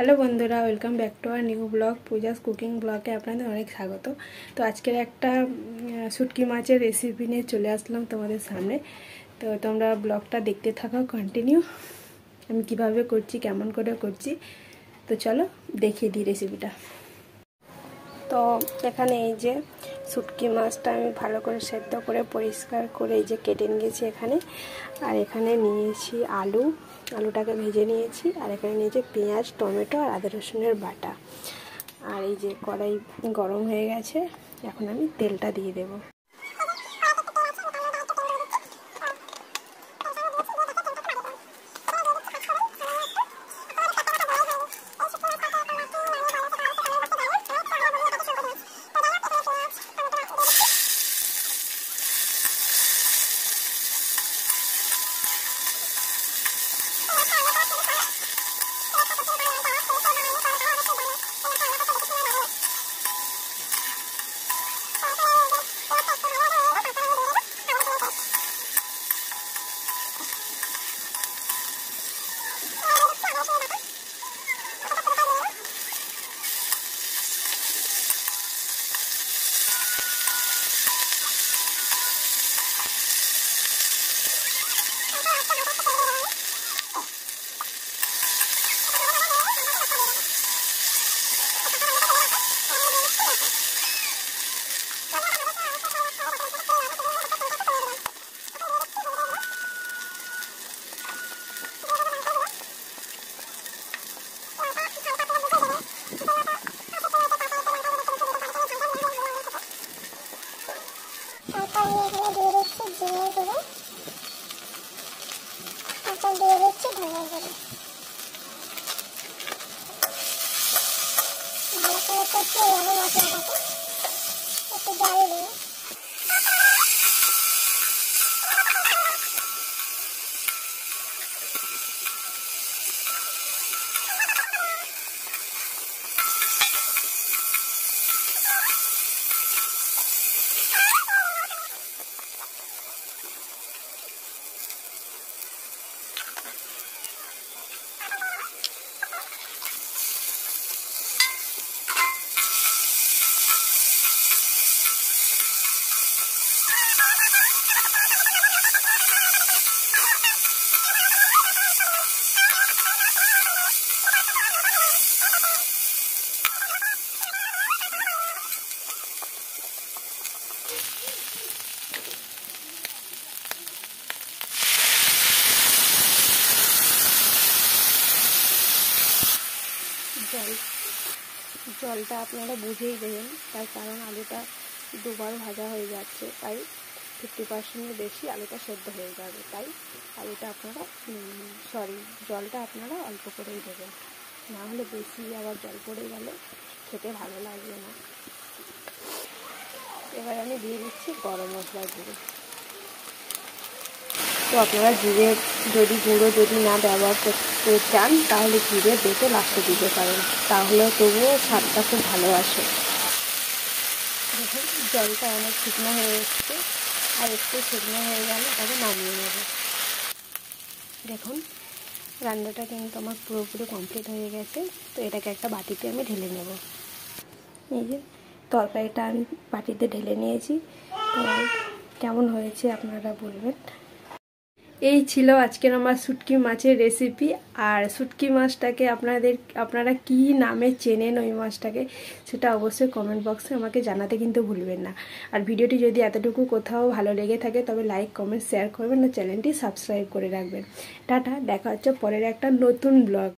Hello বন্ধুরা, welcome back to our new blog Pooja's cooking ব্লগে আপনাদের অনেক স্বাগত। তো আজকের একটা শুটকি মাছের রেসিপি নিয়ে চলে আসলাম তোমাদের সামনে। তো তোমরা ব্লগটা দেখতে থাকো কন্টিনিউ, আমি কিভাবে করছি, কেমন করে করছি। তো চলো দেখিয়ে দিই রেসিপিটা। তো এখানে এই যে শুটকি মাছটা আমি ভালো করে সেদ্ধ করে পরিষ্কার করে এই যে কেটে নিয়েছি এখানে। আর এখানে নিয়েছি আলুটাকে ভেজে নিয়েছি। আর এখানে নিয়েছি পেঁয়াজ, টমেটো আর আদা রসুনের বাটা। আর এই যে কড়াই গরম হয়ে গেছে, এখন আমি তেলটা দিয়ে দেবো। জলটা আপনারা বুঝেই দেবেন, তার কারণ আলুটা দুবার ভাজা হয়ে যাচ্ছে, তাই 50% বেশি আলুটা সেদ্ধ হয়ে যাবে। তাই আলুটা আপনারা জলটা আপনারা অল্প করেই দেবেন, না হলে বেশি আবার জল পড়ে গেলে খেতে ভালো লাগবে না। এবার আমি দিয়ে দিচ্ছি গরম মশলার গুঁড়ো। তো আপনারা জিরে যদি না ব্যবহার করতে চান তাহলে জিরে বেটে লাস্টে দিতে পারেন, তাহলে তবুও স্বাদটা খুব ভালো আসে। দেখুন জলটা অনেক শুকনো হয়ে এসছে, আর একটু শুকনো হয়ে গেলে তাকে নামিয়ে নেব। দেখুন রান্নাটা কিন্তু আমার পুরোপুরি কমপ্লিট হয়ে গেছে। তো এটাকে একটা বাটিতে আমি ঢেলে নেব। এই যে তরকারিটা আমি বাটিতে ঢেলে নিয়েছি। তো কেমন হয়েছে আপনারা বলবেন। এই ছিল আজকের আমার শুটকি মাছের রেসিপি। আর শুটকি মাছটাকে আপনারা কি নামে চেনেন ওই মাছটাকে, সেটা অবশ্যই কমেন্ট বক্সে আমাকে জানাতে কিন্তু ভুলবেন না। আর ভিডিওটি যদি এতটুকু কোথাও ভালো লেগে থাকে তবে লাইক, কমেন্ট, শেয়ার করবেন আর চ্যানেলটি সাবস্ক্রাইব করে রাখবেন। টাটা, দেখা হচ্ছে পরের একটা নতুন ব্লগ।